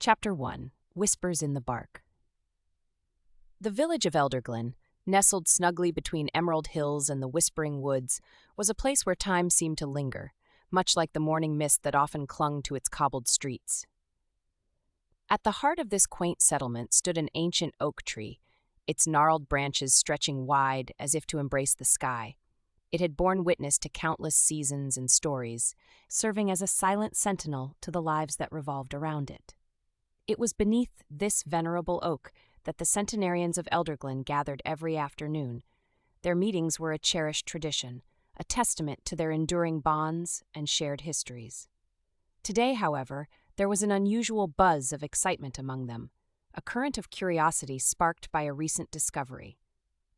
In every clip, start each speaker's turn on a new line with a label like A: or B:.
A: Chapter 1. Whispers in the Bark. The village of Elderglen, nestled snugly between emerald hills and the whispering woods, was a place where time seemed to linger, much like the morning mist that often clung to its cobbled streets. At the heart of this quaint settlement stood an ancient oak tree, its gnarled branches stretching wide as if to embrace the sky. It had borne witness to countless seasons and stories, serving as a silent sentinel to the lives that revolved around it. It was beneath this venerable oak that the centenarians of Elderglen gathered every afternoon. Their meetings were a cherished tradition, a testament to their enduring bonds and shared histories. Today, however, there was an unusual buzz of excitement among them, a current of curiosity sparked by a recent discovery.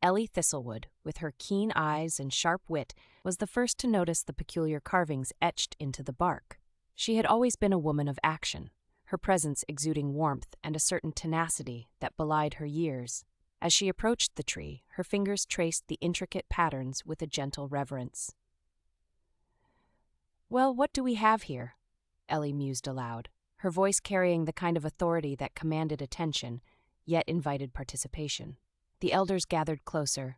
A: Ellie Thistlewood, with her keen eyes and sharp wit, was the first to notice the peculiar carvings etched into the bark. She had always been a woman of action, her presence exuding warmth and a certain tenacity that belied her years. As she approached the tree, her fingers traced the intricate patterns with a gentle reverence. "Well, what do we have here?" Ellie mused aloud, her voice carrying the kind of authority that commanded attention, yet invited participation. The elders gathered closer,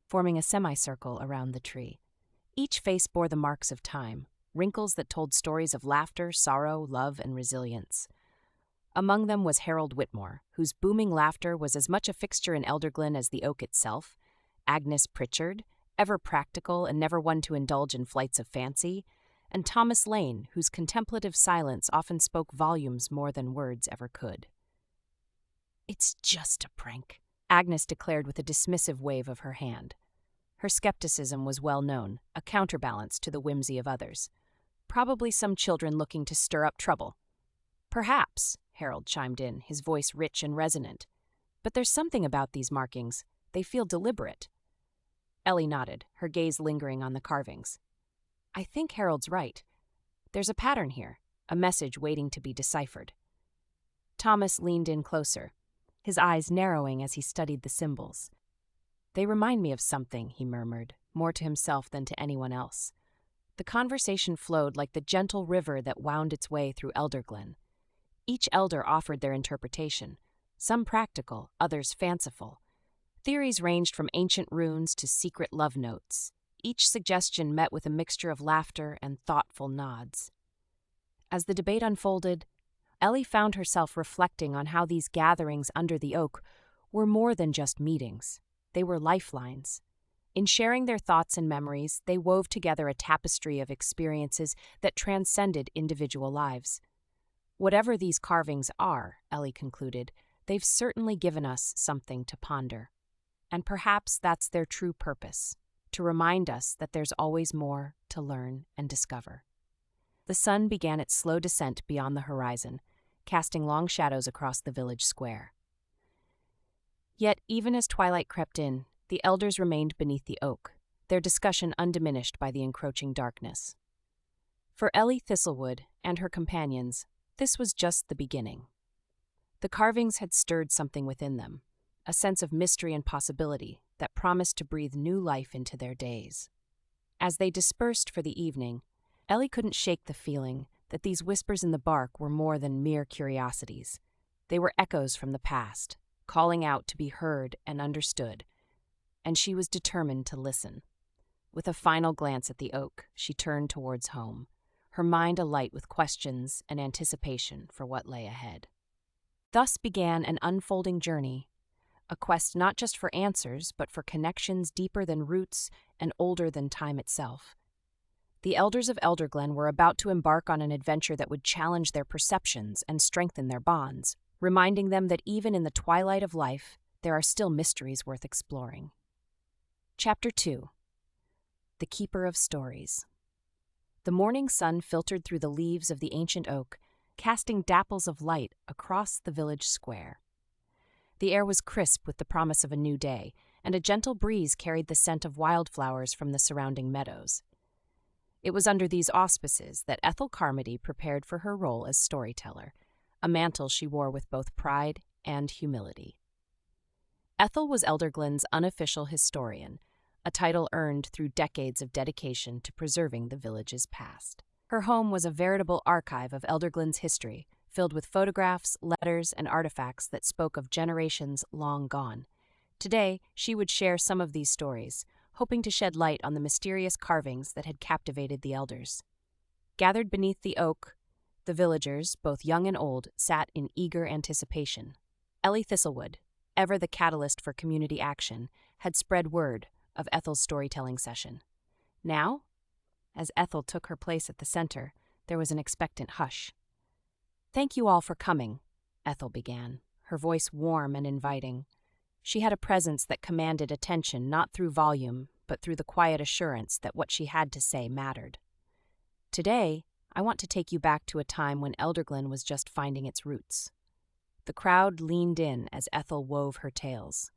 A: forming a semicircle around the tree. Each face bore the marks of time, wrinkles that told stories of laughter, sorrow, love, and resilience. Among them was Harold Whitmore, whose booming laughter was as much a fixture in Elderglen as the oak itself, Agnes Pritchard, ever practical and never one to indulge in flights of fancy, and Thomas Lane, whose contemplative silence often spoke volumes more than words ever could. "It's just a prank," Agnes declared with a dismissive wave of her hand. Her skepticism was well known, a counterbalance to the whimsy of others. Probably some children looking to stir up trouble. "Perhaps," Harold chimed in, his voice rich and resonant. "But there's something about these markings. They feel deliberate." Ellie nodded, her gaze lingering on the carvings. "I think Harold's right. There's a pattern here, a message waiting to be deciphered." Thomas leaned in closer, his eyes narrowing as he studied the symbols. "They remind me of something," he murmured, more to himself than to anyone else. The conversation flowed like the gentle river that wound its way through Elderglen. Each elder offered their interpretation, some practical, others fanciful. Theories ranged from ancient runes to secret love notes, each suggestion met with a mixture of laughter and thoughtful nods. As the debate unfolded, Ellie found herself reflecting on how these gatherings under the oak were more than just meetings. They were lifelines. In sharing their thoughts and memories, they wove together a tapestry of experiences that transcended individual lives. Whatever these carvings are, Ellie concluded, they've certainly given us something to ponder. And perhaps that's their true purpose, to remind us that there's always more to learn and discover. The sun began its slow descent beyond the horizon, casting long shadows across the village square. Yet, even as twilight crept in, the elders remained beneath the oak, their discussion undiminished by the encroaching darkness. For Ellie Thistlewood and her companions, this was just the beginning. The carvings had stirred something within them, a sense of mystery and possibility that promised to breathe new life into their days. As they dispersed for the evening, Ellie couldn't shake the feeling that these whispers in the bark were more than mere curiosities. They were echoes from the past, calling out to be heard and understood, and she was determined to listen. With a final glance at the oak, she turned towards home, her mind alight with questions and anticipation for what lay ahead. Thus began an unfolding journey, a quest not just for answers, but for connections deeper than roots and older than time itself. The elders of Elderglen were about to embark on an adventure that would challenge their perceptions and strengthen their bonds, reminding them that even in the twilight of life, there are still mysteries worth exploring. Chapter 2. The Keeper of Stories. The morning sun filtered through the leaves of the ancient oak, casting dapples of light across the village square. The air was crisp with the promise of a new day, and a gentle breeze carried the scent of wildflowers from the surrounding meadows. It was under these auspices that Ethel Carmody prepared for her role as storyteller, a mantle she wore with both pride and humility. Ethel was Elderglen's unofficial historian, a title earned through decades of dedication to preserving the village's past. Her home was a veritable archive of Elderglen's history, filled with photographs, letters, and artifacts that spoke of generations long gone. Today, she would share some of these stories, hoping to shed light on the mysterious carvings that had captivated the elders. Gathered beneath the oak, the villagers, both young and old, sat in eager anticipation. Ellie Thistlewood, ever the catalyst for community action, had spread word of Ethel's storytelling session. Now, as Ethel took her place at the center, there was an expectant hush. "Thank you all for coming," Ethel began, her voice warm and inviting. She had a presence that commanded attention not through volume, but through the quiet assurance that what she had to say mattered. "Today, I want to take you back to a time when Elderglen was just finding its roots." The crowd leaned in as Ethel wove her tales.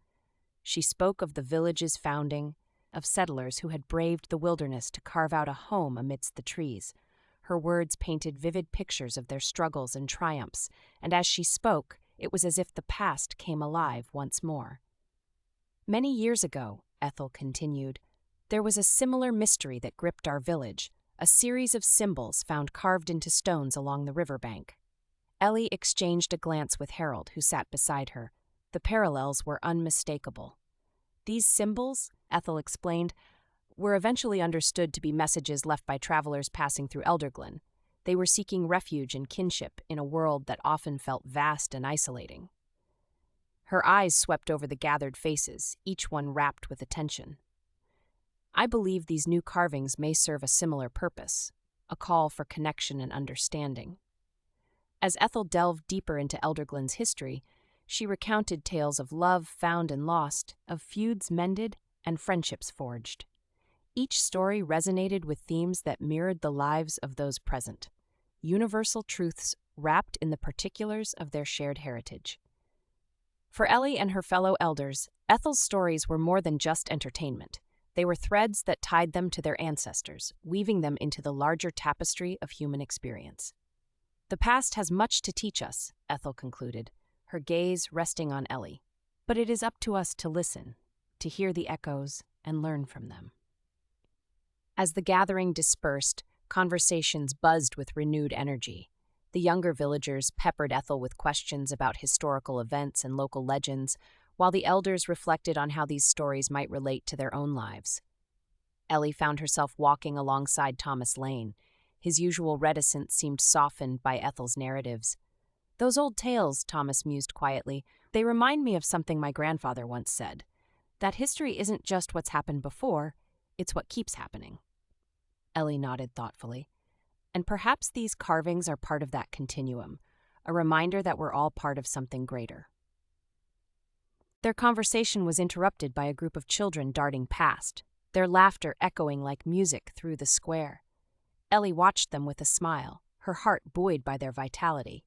A: She spoke of the village's founding, of settlers who had braved the wilderness to carve out a home amidst the trees. Her words painted vivid pictures of their struggles and triumphs, and as she spoke, it was as if the past came alive once more. "Many years ago," Ethel continued, "there was a similar mystery that gripped our village, a series of symbols found carved into stones along the riverbank." Ellie exchanged a glance with Harold, who sat beside her. The parallels were unmistakable. "These symbols," Ethel explained, "were eventually understood to be messages left by travelers passing through Elderglen. They were seeking refuge and kinship in a world that often felt vast and isolating." Her eyes swept over the gathered faces, each one rapt with attention. "I believe these new carvings may serve a similar purpose, a call for connection and understanding." As Ethel delved deeper into Elderglen's history, she recounted tales of love found and lost, of feuds mended, and friendships forged. Each story resonated with themes that mirrored the lives of those present, universal truths wrapped in the particulars of their shared heritage. For Ellie and her fellow elders, Ethel's stories were more than just entertainment. They were threads that tied them to their ancestors, weaving them into the larger tapestry of human experience. "The past has much to teach us," Ethel concluded, her gaze resting on Ellie. "But it is up to us to listen, to hear the echoes, and learn from them." As the gathering dispersed, conversations buzzed with renewed energy. The younger villagers peppered Ethel with questions about historical events and local legends, while the elders reflected on how these stories might relate to their own lives. Ellie found herself walking alongside Thomas Lane. His usual reticence seemed softened by Ethel's narratives. "Those old tales," Thomas mused quietly, "they remind me of something my grandfather once said. That history isn't just what's happened before, it's what keeps happening." Ellie nodded thoughtfully. "And perhaps these carvings are part of that continuum, a reminder that we're all part of something greater." Their conversation was interrupted by a group of children darting past, their laughter echoing like music through the square. Ellie watched them with a smile, her heart buoyed by their vitality.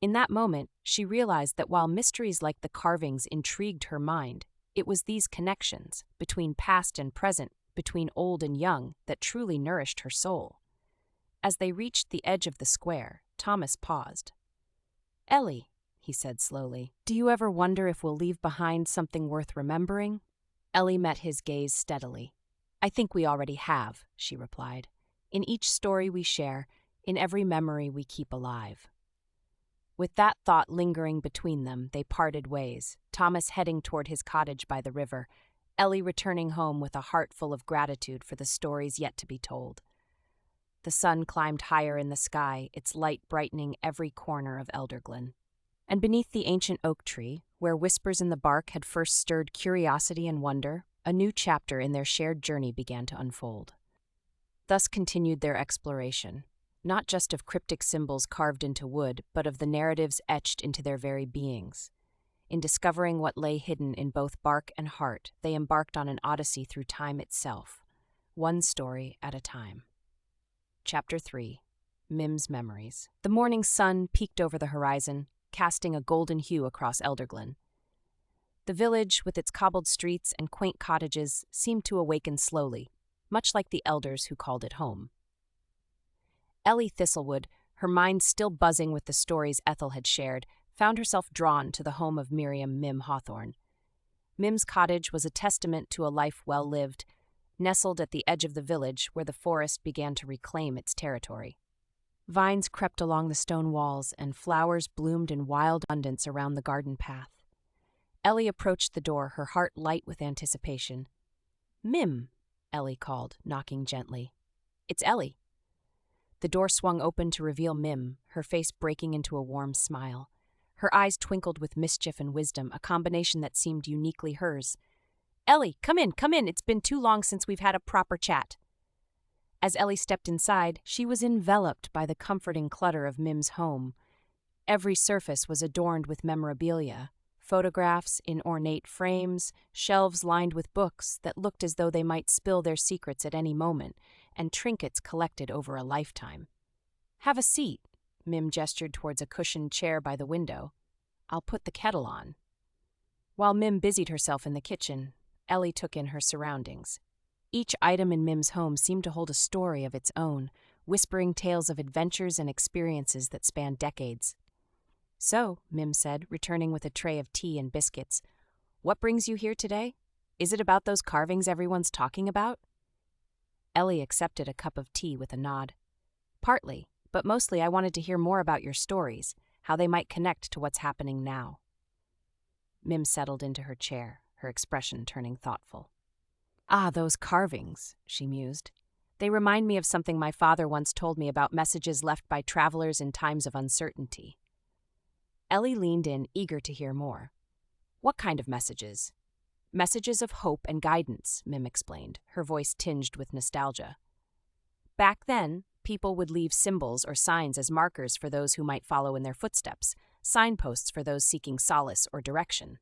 A: In that moment, she realized that while mysteries like the carvings intrigued her mind, it was these connections, between past and present, between old and young, that truly nourished her soul. As they reached the edge of the square, Thomas paused. "Ellie," he said slowly, "do you ever wonder if we'll leave behind something worth remembering?" Ellie met his gaze steadily. "I think we already have," she replied. "In each story we share, in every memory we keep alive." With that thought lingering between them, they parted ways, Thomas heading toward his cottage by the river, Ellie returning home with a heart full of gratitude for the stories yet to be told. The sun climbed higher in the sky, its light brightening every corner of Elderglen. And beneath the ancient oak tree, where whispers in the bark had first stirred curiosity and wonder, a new chapter in their shared journey began to unfold. Thus continued their exploration, not just of cryptic symbols carved into wood, but of the narratives etched into their very beings. In discovering what lay hidden in both bark and heart, they embarked on an odyssey through time itself, one story at a time. Chapter 3. Mim's Memories. The morning sun peeked over the horizon, casting a golden hue across Elderglen. The village, with its cobbled streets and quaint cottages, seemed to awaken slowly, much like the elders who called it home. Ellie Thistlewood, her mind still buzzing with the stories Ethel had shared, found herself drawn to the home of Miriam Mim Hawthorne. Mim's cottage was a testament to a life well lived, nestled at the edge of the village where the forest began to reclaim its territory. Vines crept along the stone walls, and flowers bloomed in wild abundance around the garden path. Ellie approached the door, her heart light with anticipation. "Mim," Ellie called, knocking gently. "It's Ellie." The door swung open to reveal Mim, her face breaking into a warm smile. Her eyes twinkled with mischief and wisdom, a combination that seemed uniquely hers. "Ellie, come in, come in. It's been too long since we've had a proper chat." As Ellie stepped inside, she was enveloped by the comforting clutter of Mim's home. Every surface was adorned with memorabilia, photographs in ornate frames, shelves lined with books that looked as though they might spill their secrets at any moment, and trinkets collected over a lifetime. "Have a seat," Mim gestured towards a cushioned chair by the window. "I'll put the kettle on." While Mim busied herself in the kitchen, Ellie took in her surroundings. Each item in Mim's home seemed to hold a story of its own, whispering tales of adventures and experiences that spanned decades. "So," Mim said, returning with a tray of tea and biscuits, "what brings you here today? Is it about those carvings everyone's talking about?" Ellie accepted a cup of tea with a nod. "Partly, but mostly I wanted to hear more about your stories, how they might connect to what's happening now." Mim settled into her chair, her expression turning thoughtful. "Ah, those carvings," she mused. "They remind me of something my father once told me about messages left by travelers in times of uncertainty." Ellie leaned in, eager to hear more. "What kind of messages?" "Messages of hope and guidance," Mim explained, her voice tinged with nostalgia. "Back then, people would leave symbols or signs as markers for those who might follow in their footsteps, signposts for those seeking solace or direction."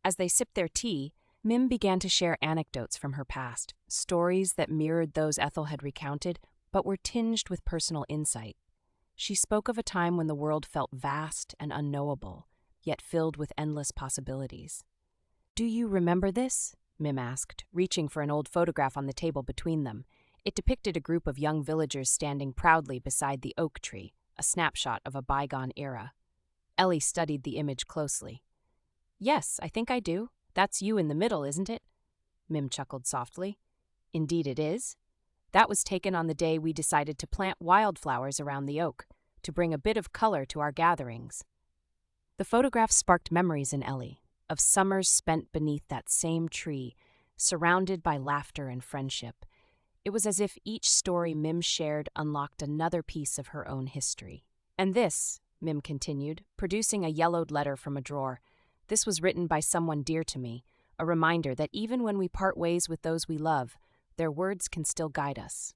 A: As they sipped their tea, Mim began to share anecdotes from her past, stories that mirrored those Ethel had recounted, but were tinged with personal insight. She spoke of a time when the world felt vast and unknowable, yet filled with endless possibilities. "Do you remember this?" Mim asked, reaching for an old photograph on the table between them. It depicted a group of young villagers standing proudly beside the oak tree, a snapshot of a bygone era. Ellie studied the image closely. "Yes, I think I do. That's you in the middle, isn't it?" Mim chuckled softly. "Indeed it is. That was taken on the day we decided to plant wildflowers around the oak, to bring a bit of color to our gatherings." The photograph sparked memories in Ellie, of summers spent beneath that same tree, surrounded by laughter and friendship. It was as if each story Mim shared unlocked another piece of her own history. "And this," Mim continued, producing a yellowed letter from a drawer, "this was written by someone dear to me, a reminder that even when we part ways with those we love, their words can still guide us."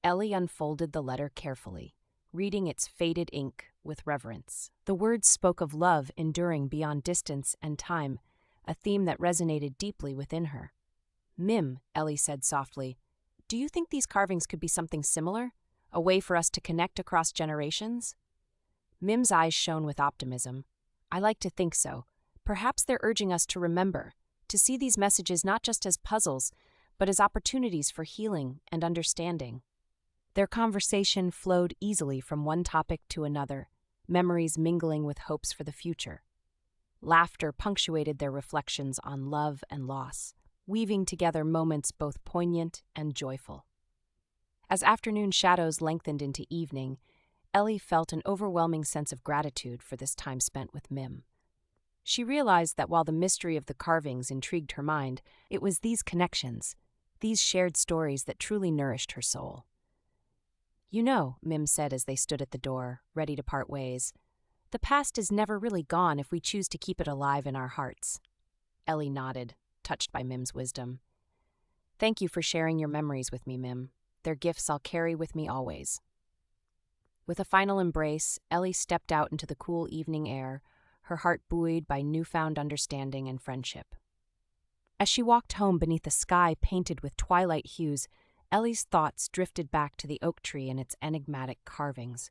A: Ellie unfolded the letter carefully, reading its faded ink with reverence. The words spoke of love enduring beyond distance and time, a theme that resonated deeply within her. "Mim," Ellie said softly, "do you think these carvings could be something similar? A way for us to connect across generations?" Mim's eyes shone with optimism. "I like to think so. Perhaps they're urging us to remember, to see these messages not just as puzzles, but as opportunities for healing and understanding." Their conversation flowed easily from one topic to another, memories mingling with hopes for the future. Laughter punctuated their reflections on love and loss, weaving together moments both poignant and joyful. As afternoon shadows lengthened into evening, Ellie felt an overwhelming sense of gratitude for this time spent with Mim. She realized that while the mystery of the carvings intrigued her mind, it was these connections, these shared stories that truly nourished her soul. "You know," Mim said as they stood at the door, ready to part ways, "the past is never really gone if we choose to keep it alive in our hearts." Ellie nodded, touched by Mim's wisdom. "Thank you for sharing your memories with me, Mim. They're gifts I'll carry with me always." With a final embrace, Ellie stepped out into the cool evening air, her heart buoyed by newfound understanding and friendship. As she walked home beneath a sky painted with twilight hues, Ellie's thoughts drifted back to the oak tree and its enigmatic carvings.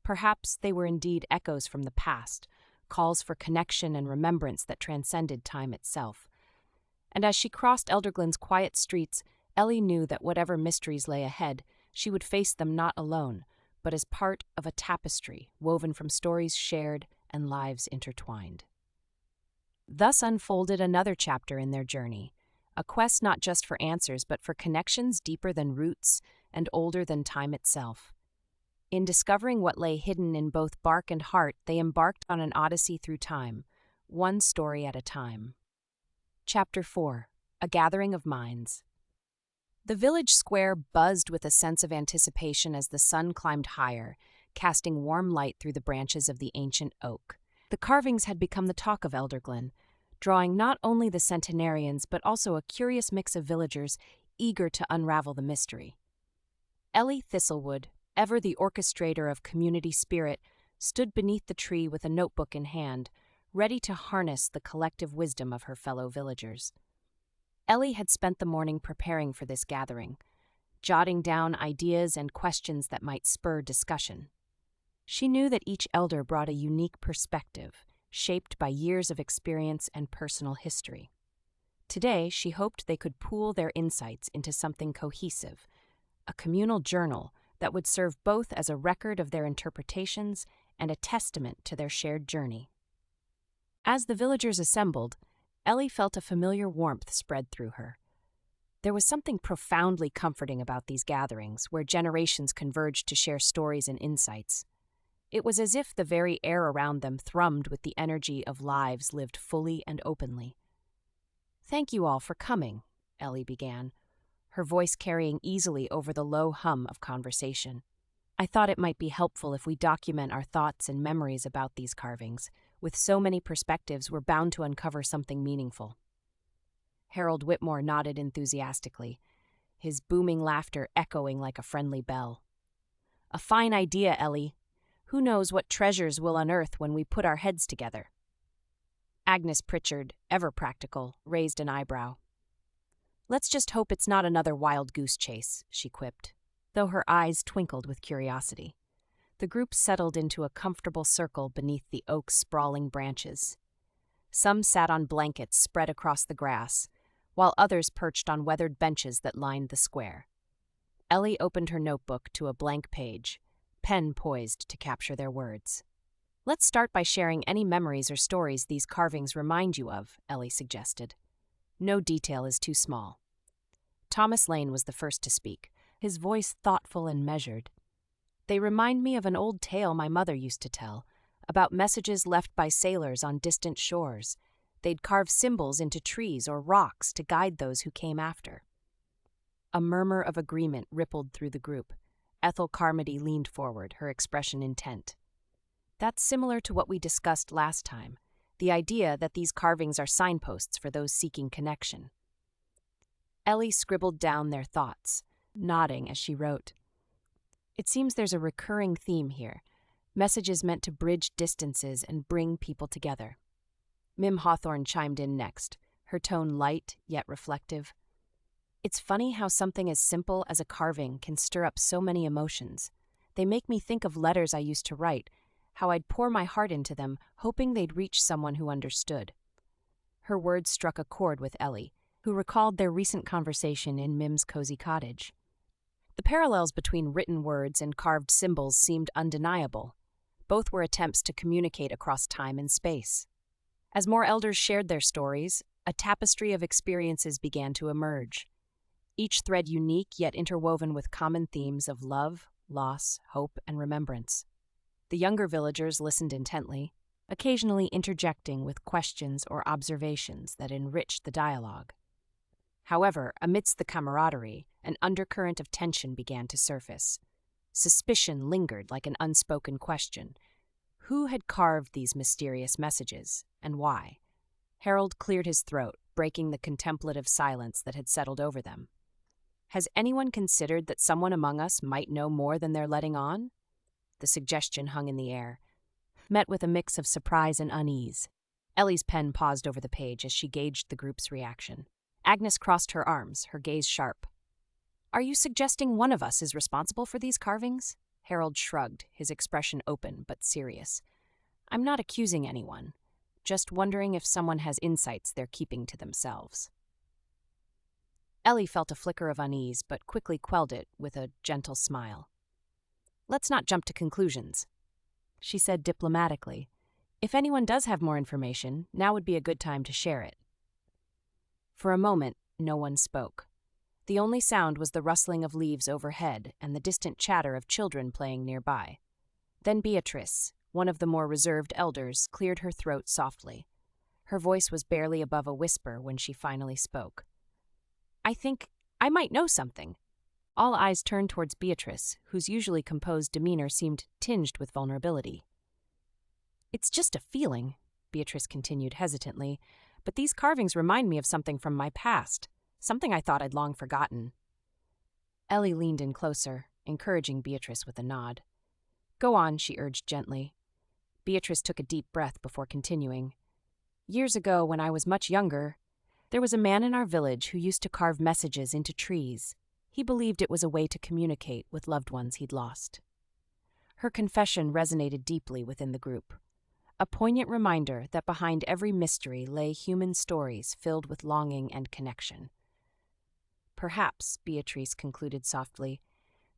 A: Perhaps they were indeed echoes from the past, calls for connection and remembrance that transcended time itself. And as she crossed Elderglen's quiet streets, Ellie knew that whatever mysteries lay ahead, she would face them not alone, but as part of a tapestry woven from stories shared and lives intertwined. Thus unfolded another chapter in their journey, a quest not just for answers but for connections deeper than roots and older than time itself. In discovering what lay hidden in both bark and heart, they embarked on an odyssey through time, one story at a time. Chapter 4. A Gathering of Minds. The village square buzzed with a sense of anticipation as the sun climbed higher, casting warm light through the branches of the ancient oak. The carvings had become the talk of Elderglen, drawing not only the centenarians but also a curious mix of villagers eager to unravel the mystery. Ellie Thistlewood, ever the orchestrator of community spirit, stood beneath the tree with a notebook in hand, ready to harness the collective wisdom of her fellow villagers. Ellie had spent the morning preparing for this gathering, jotting down ideas and questions that might spur discussion. She knew that each elder brought a unique perspective, shaped by years of experience and personal history. Today, she hoped they could pool their insights into something cohesive, a communal journal that would serve both as a record of their interpretations and a testament to their shared journey. As the villagers assembled, Ellie felt a familiar warmth spread through her. There was something profoundly comforting about these gatherings, where generations converged to share stories and insights. It was as if the very air around them thrummed with the energy of lives lived fully and openly. "Thank you all for coming," Ellie began, her voice carrying easily over the low hum of conversation. "I thought it might be helpful if we document our thoughts and memories about these carvings. With so many perspectives, we're bound to uncover something meaningful." Harold Whitmore nodded enthusiastically, his booming laughter echoing like a friendly bell. "A fine idea, Ellie. Who knows what treasures we'll unearth when we put our heads together?" Agnes Pritchard, ever practical, raised an eyebrow. "Let's just hope it's not another wild goose chase," she quipped, though her eyes twinkled with curiosity. The group settled into a comfortable circle beneath the oak's sprawling branches. Some sat on blankets spread across the grass, while others perched on weathered benches that lined the square. Ellie opened her notebook to a blank page, pen poised to capture their words. "Let's start by sharing any memories or stories these carvings remind you of," Ellie suggested. "No detail is too small." Thomas Lane was the first to speak, his voice thoughtful and measured. "They remind me of an old tale my mother used to tell, about messages left by sailors on distant shores. They'd carve symbols into trees or rocks to guide those who came after." A murmur of agreement rippled through the group. Ethel Carmody leaned forward, her expression intent. "That's similar to what we discussed last time, the idea that these carvings are signposts for those seeking connection." Ellie scribbled down their thoughts, nodding as she wrote. "It seems there's a recurring theme here, messages meant to bridge distances and bring people together." Mim Hawthorne chimed in next, her tone light yet reflective. "It's funny how something as simple as a carving can stir up so many emotions. They make me think of letters I used to write, how I'd pour my heart into them, hoping they'd reach someone who understood." Her words struck a chord with Ellie, who recalled their recent conversation in Mim's cozy cottage. The parallels between written words and carved symbols seemed undeniable. Both were attempts to communicate across time and space. As more elders shared their stories, a tapestry of experiences began to emerge, each thread unique yet interwoven with common themes of love, loss, hope, and remembrance. The younger villagers listened intently, occasionally interjecting with questions or observations that enriched the dialogue. However, amidst the camaraderie, an undercurrent of tension began to surface. Suspicion lingered like an unspoken question. Who had carved these mysterious messages, and why? Harold cleared his throat, breaking the contemplative silence that had settled over them. "Has anyone considered that someone among us might know more than they're letting on?" The suggestion hung in the air, met with a mix of surprise and unease. Ellie's pen paused over the page as she gauged the group's reaction. Agnes crossed her arms, her gaze sharp. "Are you suggesting one of us is responsible for these carvings?" Harold shrugged, his expression open but serious. "I'm not accusing anyone, just wondering if someone has insights they're keeping to themselves." Ellie felt a flicker of unease, but quickly quelled it with a gentle smile. "Let's not jump to conclusions," she said diplomatically. "If anyone does have more information, now would be a good time to share it." For a moment, no one spoke. The only sound was the rustling of leaves overhead and the distant chatter of children playing nearby. Then Beatrice, one of the more reserved elders, cleared her throat softly. Her voice was barely above a whisper when she finally spoke. "I think I might know something." All eyes turned towards Beatrice, whose usually composed demeanor seemed tinged with vulnerability. "It's just a feeling," Beatrice continued hesitantly, "but these carvings remind me of something from my past, something I thought I'd long forgotten." Ellie leaned in closer, encouraging Beatrice with a nod. "Go on," she urged gently. Beatrice took a deep breath before continuing. "Years ago, when I was much younger, there was a man in our village who used to carve messages into trees. He believed it was a way to communicate with loved ones he'd lost." Her confession resonated deeply within the group, a poignant reminder that behind every mystery lay human stories filled with longing and connection. "Perhaps," Beatrice concluded softly,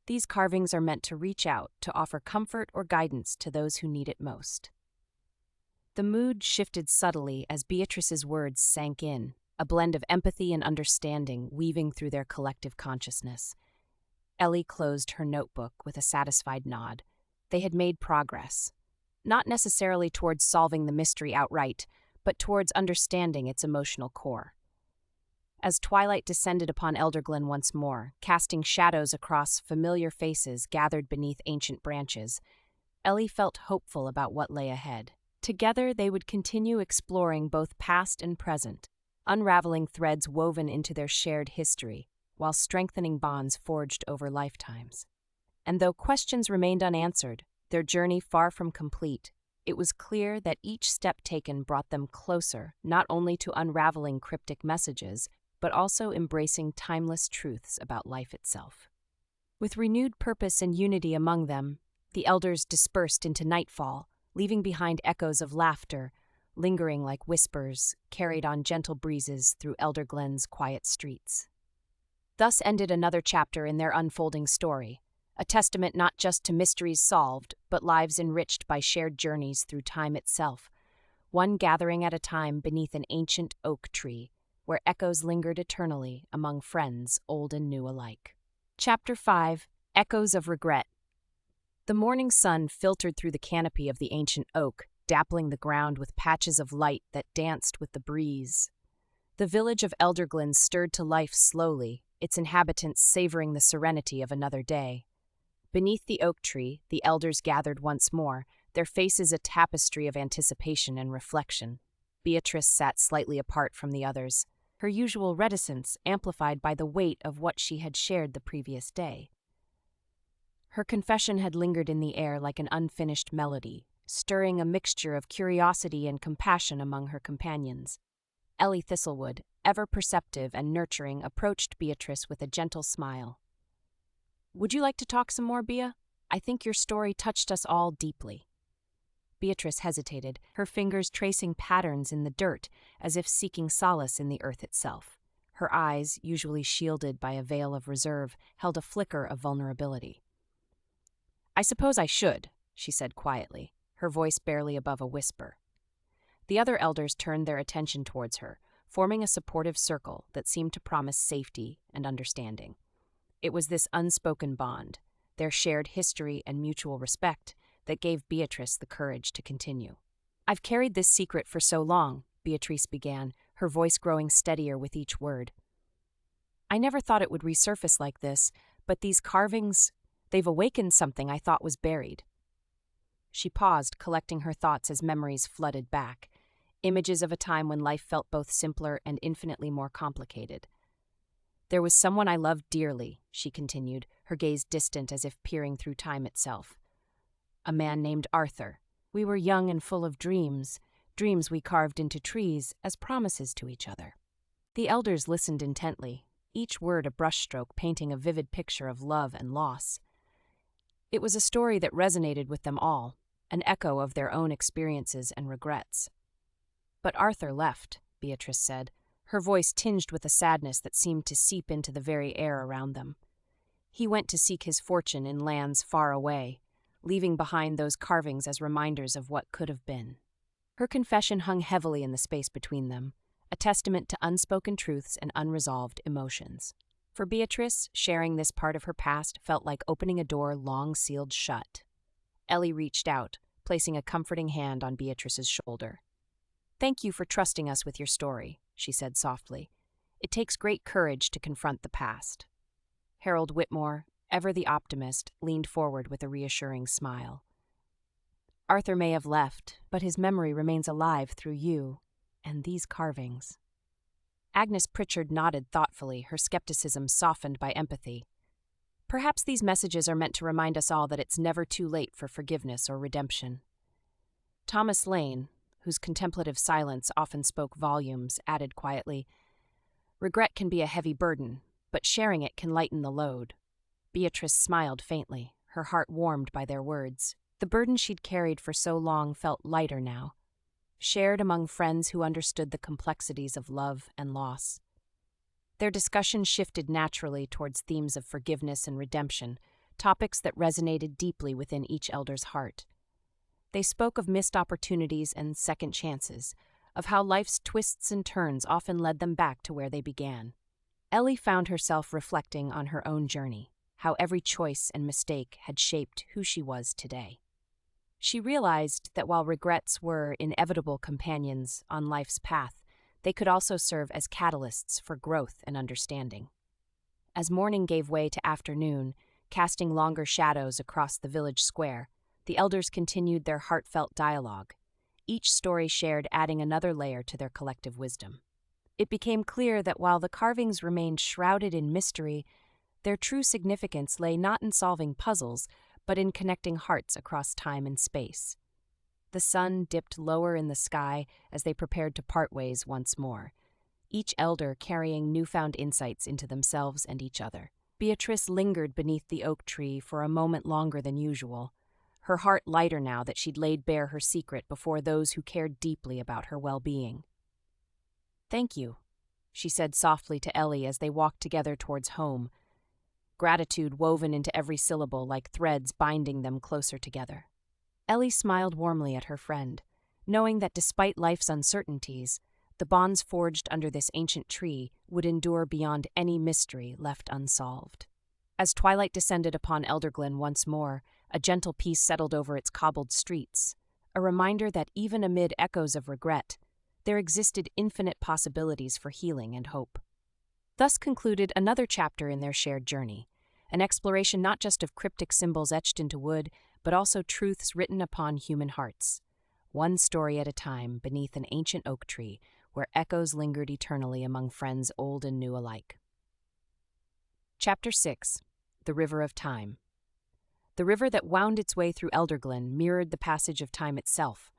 A: "these carvings are meant to reach out to offer comfort or guidance to those who need it most." The mood shifted subtly as Beatrice's words sank in, a blend of empathy and understanding weaving through their collective consciousness. Ellie closed her notebook with a satisfied nod. They had made progress, not necessarily towards solving the mystery outright, but towards understanding its emotional core. As twilight descended upon Elderglen once more, casting shadows across familiar faces gathered beneath ancient branches, Ellie felt hopeful about what lay ahead. Together they would continue exploring both past and present, unraveling threads woven into their shared history, while strengthening bonds forged over lifetimes. And though questions remained unanswered, their journey far from complete, it was clear that each step taken brought them closer, not only to unraveling cryptic messages, but also embracing timeless truths about life itself. With renewed purpose and unity among them, the elders dispersed into nightfall, leaving behind echoes of laughter, lingering like whispers, carried on gentle breezes through Elderglen's quiet streets. Thus ended another chapter in their unfolding story, a testament not just to mysteries solved, but lives enriched by shared journeys through time itself, one gathering at a time beneath an ancient oak tree, where echoes lingered eternally among friends old and new alike. Chapter 5: Echoes of Regret. The morning sun filtered through the canopy of the ancient oak, dappling the ground with patches of light that danced with the breeze. The village of Elderglen stirred to life slowly, its inhabitants savoring the serenity of another day. Beneath the oak tree, the elders gathered once more, their faces a tapestry of anticipation and reflection. Beatrice sat slightly apart from the others, her usual reticence amplified by the weight of what she had shared the previous day. Her confession had lingered in the air like an unfinished melody, stirring a mixture of curiosity and compassion among her companions. Ellie Thistlewood, ever perceptive and nurturing, approached Beatrice with a gentle smile. "Would you like to talk some more, Bea? I think your story touched us all deeply." Beatrice hesitated, her fingers tracing patterns in the dirt, as if seeking solace in the earth itself. Her eyes, usually shielded by a veil of reserve, held a flicker of vulnerability. "I suppose I should," she said quietly, her voice barely above a whisper. The other elders turned their attention towards her, forming a supportive circle that seemed to promise safety and understanding. It was this unspoken bond, their shared history and mutual respect, that gave Beatrice the courage to continue. "I've carried this secret for so long," Beatrice began, her voice growing steadier with each word. "I never thought it would resurface like this, but these carvings, they've awakened something I thought was buried." She paused, collecting her thoughts as memories flooded back, images of a time when life felt both simpler and infinitely more complicated. "There was someone I loved dearly," she continued, her gaze distant as if peering through time itself. "A man named Arthur. We were young and full of dreams we carved into trees as promises to each other." The elders listened intently, each word a brushstroke painting a vivid picture of love and loss. It was a story that resonated with them all, an echo of their own experiences and regrets. "But Arthur left," Beatrice said, her voice tinged with a sadness that seemed to seep into the very air around them. "He went to seek his fortune in lands far away, leaving behind those carvings as reminders of what could have been." Her confession hung heavily in the space between them, a testament to unspoken truths and unresolved emotions. For Beatrice, sharing this part of her past felt like opening a door long sealed shut. Ellie reached out, placing a comforting hand on Beatrice's shoulder. "Thank you for trusting us with your story," she said softly. "It takes great courage to confront the past." Harold Whitmore, ever the optimist, leaned forward with a reassuring smile. "Arthur may have left, but his memory remains alive through you and these carvings." Agnes Pritchard nodded thoughtfully, her skepticism softened by empathy. "Perhaps these messages are meant to remind us all that it's never too late for forgiveness or redemption." Thomas Lane, whose contemplative silence often spoke volumes, added quietly, "Regret can be a heavy burden, but sharing it can lighten the load." Beatrice smiled faintly, her heart warmed by their words. The burden she'd carried for so long felt lighter now, shared among friends who understood the complexities of love and loss. Their discussion shifted naturally towards themes of forgiveness and redemption, topics that resonated deeply within each elder's heart. They spoke of missed opportunities and second chances, of how life's twists and turns often led them back to where they began. Ellie found herself reflecting on her own journey, how every choice and mistake had shaped who she was today. She realized that while regrets were inevitable companions on life's path, they could also serve as catalysts for growth and understanding. As morning gave way to afternoon, casting longer shadows across the village square, the elders continued their heartfelt dialogue, each story shared adding another layer to their collective wisdom. It became clear that while the carvings remained shrouded in mystery, their true significance lay not in solving puzzles, but in connecting hearts across time and space. The sun dipped lower in the sky as they prepared to part ways once more, each elder carrying newfound insights into themselves and each other. Beatrice lingered beneath the oak tree for a moment longer than usual, her heart lighter now that she'd laid bare her secret before those who cared deeply about her well-being. "Thank you," she said softly to Ellie as they walked together towards home, gratitude woven into every syllable like threads binding them closer together. Ellie smiled warmly at her friend, knowing that despite life's uncertainties, the bonds forged under this ancient tree would endure beyond any mystery left unsolved. As twilight descended upon Elderglen once more, a gentle peace settled over its cobbled streets, a reminder that even amid echoes of regret, there existed infinite possibilities for healing and hope. Thus concluded another chapter in their shared journey, an exploration not just of cryptic symbols etched into wood, but also truths written upon human hearts, one story at a time beneath an ancient oak tree where echoes lingered eternally among friends old and new alike. Chapter 6. The River of Time. The river that wound its way through Elderglen mirrored the passage of time itself,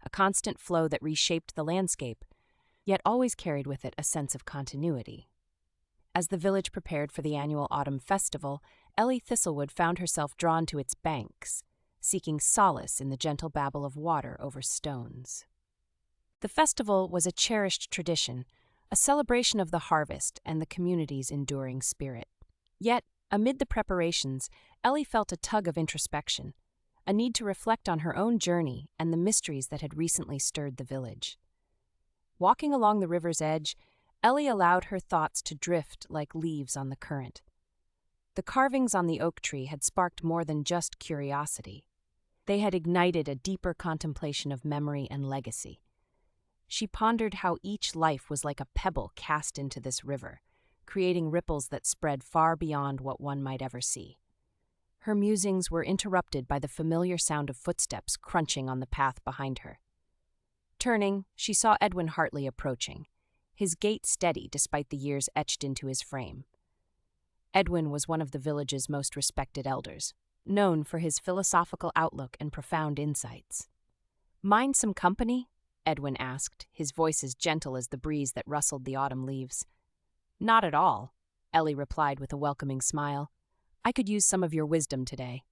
A: a constant flow that reshaped the landscape, yet always carried with it a sense of continuity. As the village prepared for the annual autumn festival, Ellie Thistlewood found herself drawn to its banks, seeking solace in the gentle babble of water over stones. The festival was a cherished tradition, a celebration of the harvest and the community's enduring spirit. Yet, amid the preparations, Ellie felt a tug of introspection, a need to reflect on her own journey and the mysteries that had recently stirred the village. Walking along the river's edge, Ellie allowed her thoughts to drift like leaves on the current. The carvings on the oak tree had sparked more than just curiosity. They had ignited a deeper contemplation of memory and legacy. She pondered how each life was like a pebble cast into this river, creating ripples that spread far beyond what one might ever see. Her musings were interrupted by the familiar sound of footsteps crunching on the path behind her. Turning, she saw Edwin Hartley approaching, his gait steady despite the years etched into his frame. Edwin was one of the village's most respected elders, known for his philosophical outlook and profound insights. "Mind some company?" Edwin asked, his voice as gentle as the breeze that rustled the autumn leaves. "Not at all," Ellie replied with a welcoming smile. "I could use some of your wisdom today."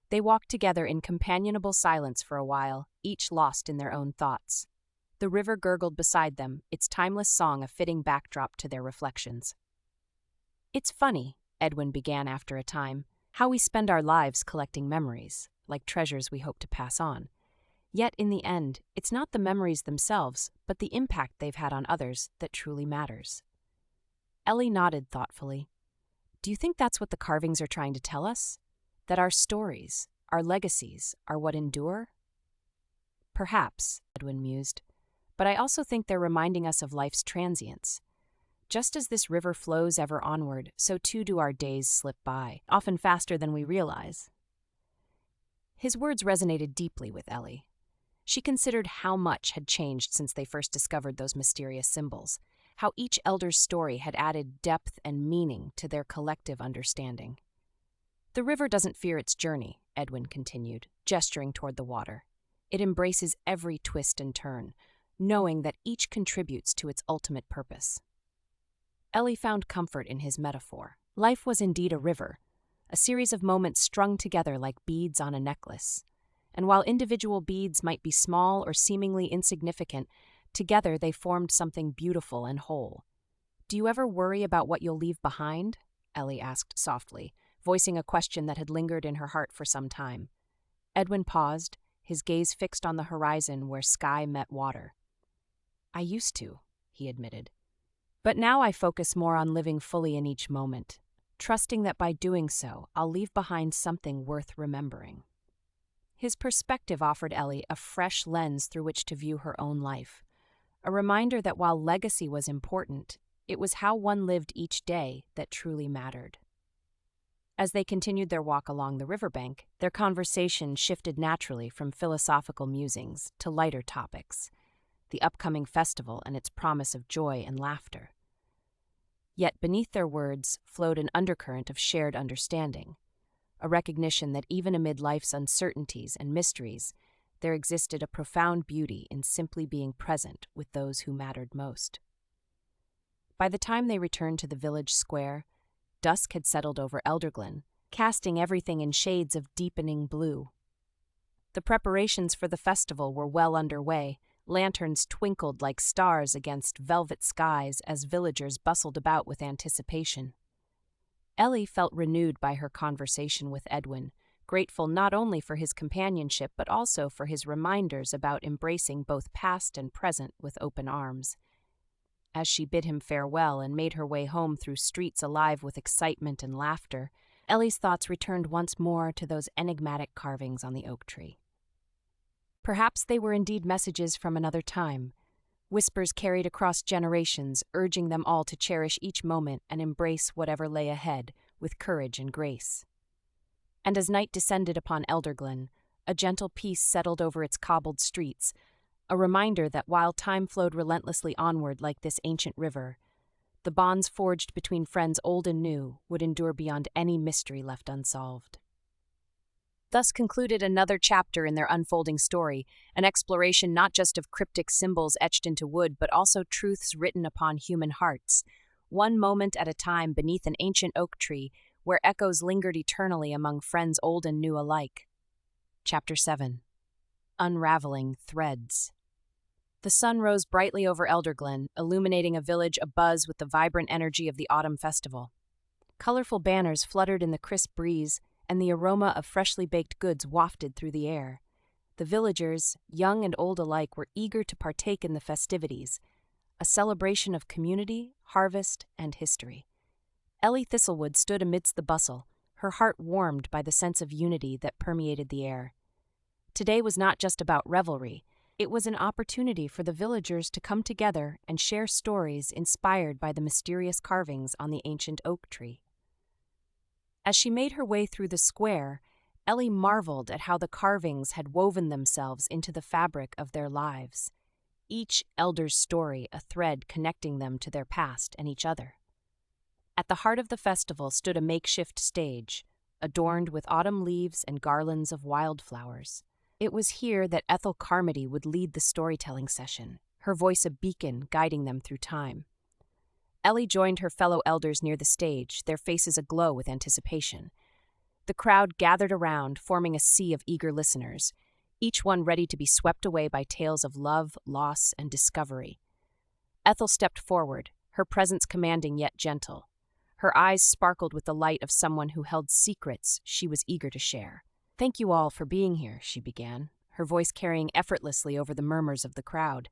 A: They walked together in companionable silence for a while, each lost in their own thoughts. The river gurgled beside them, its timeless song a fitting backdrop to their reflections. "It's funny," Edwin began after a time, "how we spend our lives collecting memories, like treasures we hope to pass on. Yet in the end, it's not the memories themselves, but the impact they've had on others that truly matters." Ellie nodded thoughtfully. Do you think that's what the carvings are trying to tell us? That our stories, our legacies, are what endure? Perhaps, Edwin mused, but I also think they're reminding us of life's transience. Just as this river flows ever onward, so too do our days slip by, often faster than we realize. His words resonated deeply with Ellie. She considered how much had changed since they first discovered those mysterious symbols, how each elder's story had added depth and meaning to their collective understanding. The river doesn't fear its journey, Edwin continued, gesturing toward the water. It embraces every twist and turn, knowing that each contributes to its ultimate purpose. Ellie found comfort in his metaphor. Life was indeed a river, a series of moments strung together like beads on a necklace. And while individual beads might be small or seemingly insignificant, together they formed something beautiful and whole. Do you ever worry about what you'll leave behind? Ellie asked softly, voicing a question that had lingered in her heart for some time. Edwin paused, his gaze fixed on the horizon where sky met water. I used to, he admitted. But now I focus more on living fully in each moment, trusting that by doing so, I'll leave behind something worth remembering. His perspective offered Ellie a fresh lens through which to view her own life, a reminder that while legacy was important, it was how one lived each day that truly mattered. As they continued their walk along the riverbank, their conversation shifted naturally from philosophical musings to lighter topics, the upcoming festival and its promise of joy and laughter. Yet beneath their words flowed an undercurrent of shared understanding, a recognition that even amid life's uncertainties and mysteries, there existed a profound beauty in simply being present with those who mattered most. By the time they returned to the village square, dusk had settled over Elderglen, casting everything in shades of deepening blue. The preparations for the festival were well underway. Lanterns twinkled like stars against velvet skies as villagers bustled about with anticipation. Ellie felt renewed by her conversation with Edwin, grateful not only for his companionship but also for his reminders about embracing both past and present with open arms. As she bid him farewell and made her way home through streets alive with excitement and laughter, Ellie's thoughts returned once more to those enigmatic carvings on the oak tree. Perhaps they were indeed messages from another time, whispers carried across generations, urging them all to cherish each moment and embrace whatever lay ahead with courage and grace. And as night descended upon Elderglen, a gentle peace settled over its cobbled streets, a reminder that while time flowed relentlessly onward like this ancient river, the bonds forged between friends old and new would endure beyond any mystery left unsolved. Thus concluded another chapter in their unfolding story, an exploration not just of cryptic symbols etched into wood, but also truths written upon human hearts, one moment at a time beneath an ancient oak tree, where echoes lingered eternally among friends old and new alike. Chapter 7. Unraveling Threads. The sun rose brightly over Elderglen, illuminating a village abuzz with the vibrant energy of the autumn festival. Colorful banners fluttered in the crisp breeze, and the aroma of freshly baked goods wafted through the air. The villagers, young and old alike, were eager to partake in the festivities, a celebration of community, harvest, and history. Ellie Thistlewood stood amidst the bustle, her heart warmed by the sense of unity that permeated the air. Today was not just about revelry, it was an opportunity for the villagers to come together and share stories inspired by the mysterious carvings on the ancient oak tree. As she made her way through the square, Ellie marveled at how the carvings had woven themselves into the fabric of their lives, each elder's story a thread connecting them to their past and each other. At the heart of the festival stood a makeshift stage, adorned with autumn leaves and garlands of wildflowers. It was here that Ethel Carmody would lead the storytelling session, her voice a beacon guiding them through time. Ellie joined her fellow elders near the stage, their faces aglow with anticipation. The crowd gathered around, forming a sea of eager listeners, each one ready to be swept away by tales of love, loss, and discovery. Ethel stepped forward, her presence commanding yet gentle. Her eyes sparkled with the light of someone who held secrets she was eager to share. "Thank you all for being here," she began, her voice carrying effortlessly over the murmurs of the crowd.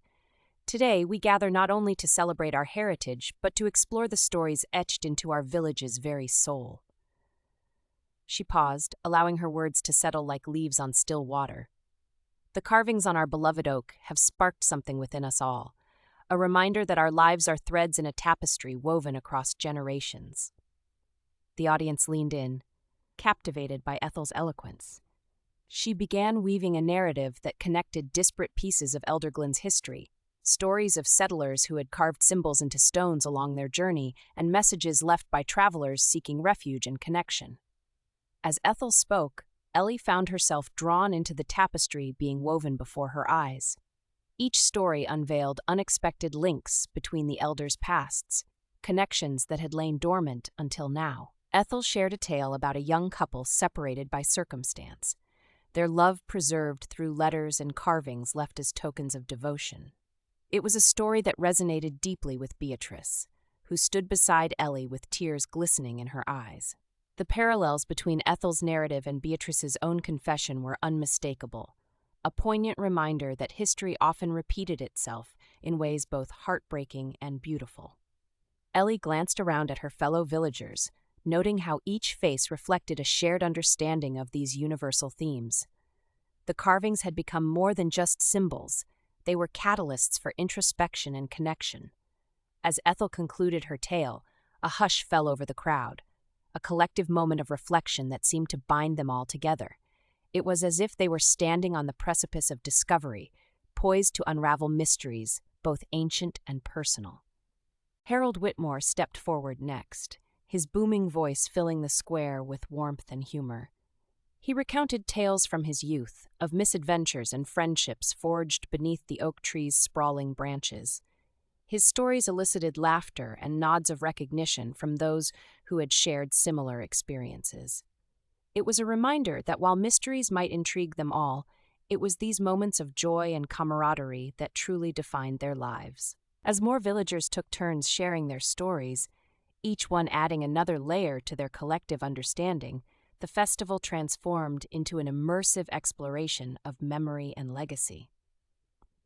A: Today, we gather not only to celebrate our heritage, but to explore the stories etched into our village's very soul. She paused, allowing her words to settle like leaves on still water. The carvings on our beloved oak have sparked something within us all, a reminder that our lives are threads in a tapestry woven across generations. The audience leaned in, captivated by Ethel's eloquence. She began weaving a narrative that connected disparate pieces of Elderglen's history, stories of settlers who had carved symbols into stones along their journey, and messages left by travelers seeking refuge and connection. As Ethel spoke, Ellie found herself drawn into the tapestry being woven before her eyes. Each story unveiled unexpected links between the elders' pasts, connections that had lain dormant until now. Ethel shared a tale about a young couple separated by circumstance, their love preserved through letters and carvings left as tokens of devotion. It was a story that resonated deeply with Beatrice, who stood beside Ellie with tears glistening in her eyes. The parallels between Ethel's narrative and Beatrice's own confession were unmistakable, a poignant reminder that history often repeated itself in ways both heartbreaking and beautiful. Ellie glanced around at her fellow villagers, noting how each face reflected a shared understanding of these universal themes. The carvings had become more than just symbols, they were catalysts for introspection and connection. As Ethel concluded her tale, a hush fell over the crowd, a collective moment of reflection that seemed to bind them all together. It was as if they were standing on the precipice of discovery, poised to unravel mysteries, both ancient and personal. Harold Whitmore stepped forward next, his booming voice filling the square with warmth and humor. He recounted tales from his youth, of misadventures and friendships forged beneath the oak tree's sprawling branches. His stories elicited laughter and nods of recognition from those who had shared similar experiences. It was a reminder that while mysteries might intrigue them all, it was these moments of joy and camaraderie that truly defined their lives. As more villagers took turns sharing their stories, each one adding another layer to their collective understanding, the festival transformed into an immersive exploration of memory and legacy.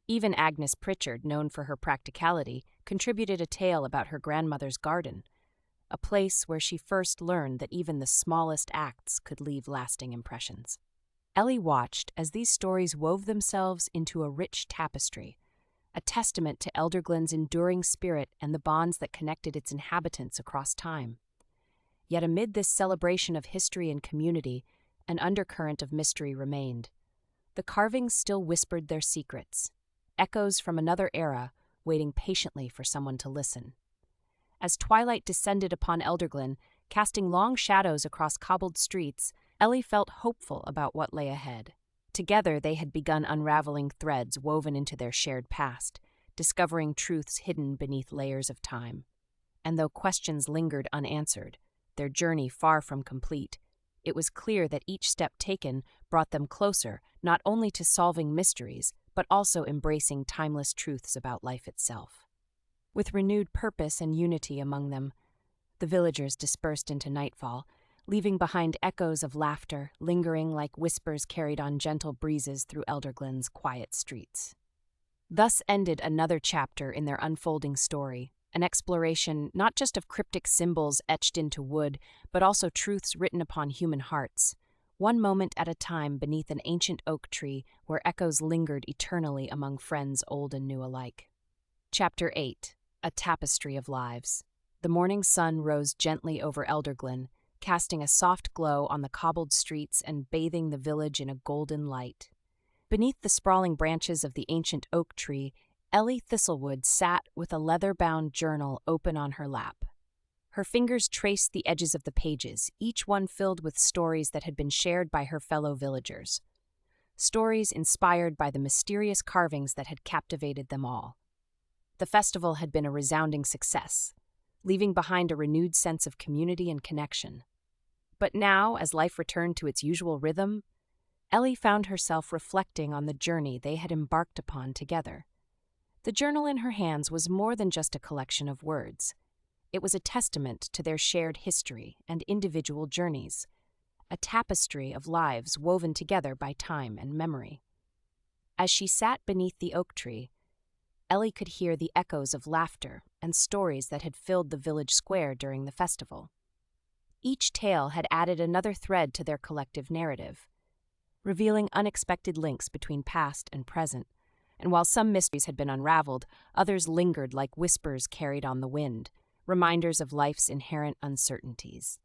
A: Even Agnes Pritchard, known for her practicality, contributed a tale about her grandmother's garden, a place where she first learned that even the smallest acts could leave lasting impressions. Ellie watched as these stories wove themselves into a rich tapestry, a testament to Elderglen's enduring spirit and the bonds that connected its inhabitants across time. Yet amid this celebration of history and community, an undercurrent of mystery remained. The carvings still whispered their secrets, echoes from another era waiting patiently for someone to listen. As twilight descended upon Elderglen, casting long shadows across cobbled streets, Ellie felt hopeful about what lay ahead. Together they had begun unraveling threads woven into their shared past, discovering truths hidden beneath layers of time. And though questions lingered unanswered, their journey far from complete, it was clear that each step taken brought them closer not only to solving mysteries, but also embracing timeless truths about life itself. With renewed purpose and unity among them, the villagers dispersed into nightfall, leaving behind echoes of laughter lingering like whispers carried on gentle breezes through Elderglen's quiet streets. Thus ended another chapter in their unfolding story, an exploration not just of cryptic symbols etched into wood, but also truths written upon human hearts, one moment at a time beneath an ancient oak tree where echoes lingered eternally among friends old and new alike. Chapter 8. A Tapestry of Lives. The morning sun rose gently over Elderglen, casting a soft glow on the cobbled streets and bathing the village in a golden light. Beneath the sprawling branches of the ancient oak tree, Ellie Thistlewood sat with a leather-bound journal open on her lap. Her fingers traced the edges of the pages, each one filled with stories that had been shared by her fellow villagers. Stories inspired by the mysterious carvings that had captivated them all. The festival had been a resounding success, leaving behind a renewed sense of community and connection. But now, as life returned to its usual rhythm, Ellie found herself reflecting on the journey they had embarked upon together. The journal in her hands was more than just a collection of words. It was a testament to their shared history and individual journeys, a tapestry of lives woven together by time and memory. As she sat beneath the oak tree, Ellie could hear the echoes of laughter and stories that had filled the village square during the festival. Each tale had added another thread to their collective narrative, revealing unexpected links between past and present, and while some mysteries had been unraveled, others lingered like whispers carried on the wind, reminders of life's inherent uncertainties.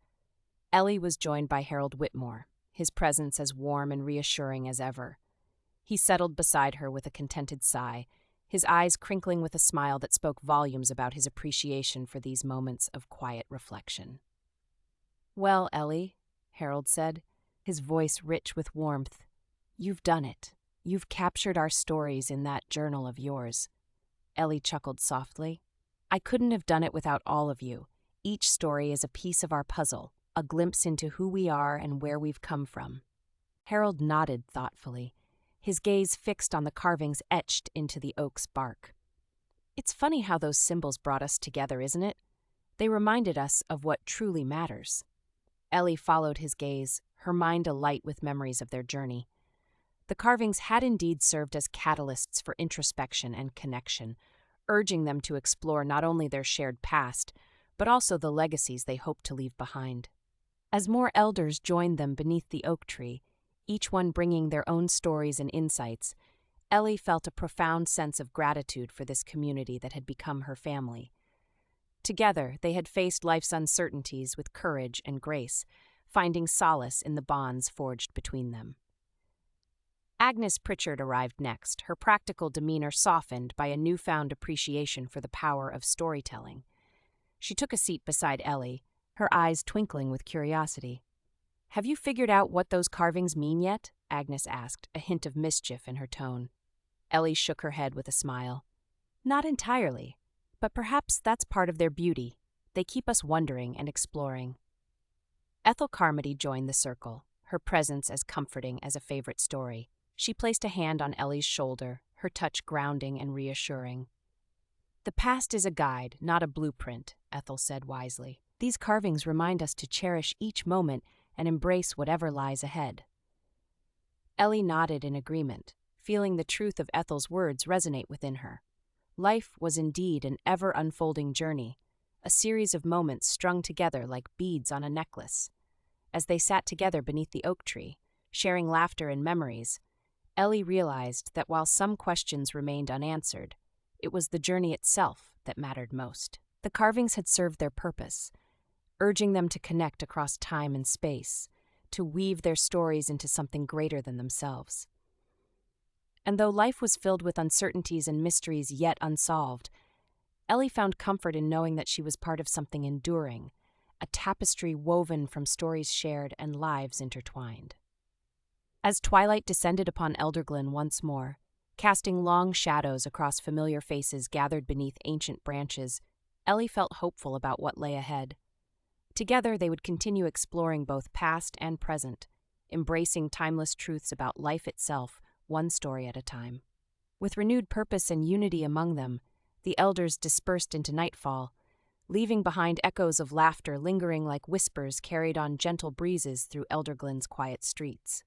A: Ellie was joined by Harold Whitmore, his presence as warm and reassuring as ever. He settled beside her with a contented sigh, his eyes crinkling with a smile that spoke volumes about his appreciation for these moments of quiet reflection. "Well, Ellie," Harold said, his voice rich with warmth, "you've done it. You've captured our stories in that journal of yours." Ellie chuckled softly. "I couldn't have done it without all of you. Each story is a piece of our puzzle, a glimpse into who we are and where we've come from." Harold nodded thoughtfully, his gaze fixed on the carvings etched into the oak's bark. "It's funny how those symbols brought us together, isn't it? They reminded us of what truly matters." Ellie followed his gaze, her mind alight with memories of their journey. The carvings had indeed served as catalysts for introspection and connection, urging them to explore not only their shared past, but also the legacies they hoped to leave behind. As more elders joined them beneath the oak tree, each one bringing their own stories and insights, Ellie felt a profound sense of gratitude for this community that had become her family. Together, they had faced life's uncertainties with courage and grace, finding solace in the bonds forged between them. Agnes Pritchard arrived next, her practical demeanor softened by a newfound appreciation for the power of storytelling. She took a seat beside Ellie, her eyes twinkling with curiosity. "Have you figured out what those carvings mean yet?" Agnes asked, a hint of mischief in her tone. Ellie shook her head with a smile. "Not entirely, but perhaps that's part of their beauty. They keep us wondering and exploring." Ethel Carmody joined the circle, her presence as comforting as a favorite story. She placed a hand on Ellie's shoulder, her touch grounding and reassuring. "The past is a guide, not a blueprint," Ethel said wisely. "These carvings remind us to cherish each moment and embrace whatever lies ahead." Ellie nodded in agreement, feeling the truth of Ethel's words resonate within her. Life was indeed an ever-unfolding journey, a series of moments strung together like beads on a necklace. As they sat together beneath the oak tree, sharing laughter and memories, Ellie realized that while some questions remained unanswered, it was the journey itself that mattered most. The carvings had served their purpose, urging them to connect across time and space, to weave their stories into something greater than themselves. And though life was filled with uncertainties and mysteries yet unsolved, Ellie found comfort in knowing that she was part of something enduring, a tapestry woven from stories shared and lives intertwined. As twilight descended upon Elderglen once more, casting long shadows across familiar faces gathered beneath ancient branches, Ellie felt hopeful about what lay ahead. Together, they would continue exploring both past and present, embracing timeless truths about life itself, one story at a time. With renewed purpose and unity among them, the elders dispersed into nightfall, leaving behind echoes of laughter lingering like whispers carried on gentle breezes through Elderglen's quiet streets.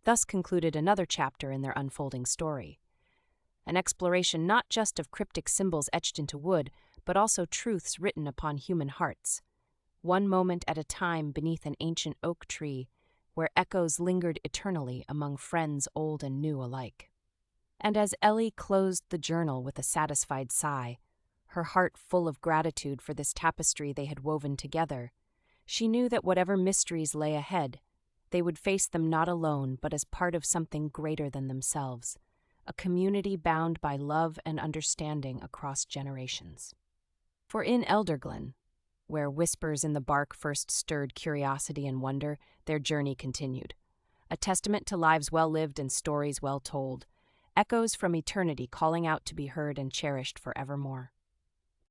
A: Thus concluded another chapter in their unfolding story, an exploration not just of cryptic symbols etched into wood, but also truths written upon human hearts, one moment at a time beneath an ancient oak tree, where echoes lingered eternally among friends old and new alike. And as Ellie closed the journal with a satisfied sigh, her heart full of gratitude for this tapestry they had woven together, she knew that whatever mysteries lay ahead, they would face them not alone but as part of something greater than themselves, a community bound by love and understanding across generations. For in Elderglen, where whispers in the bark first stirred curiosity and wonder, their journey continued. A testament to lives well lived and stories well told, echoes from eternity calling out to be heard and cherished forevermore.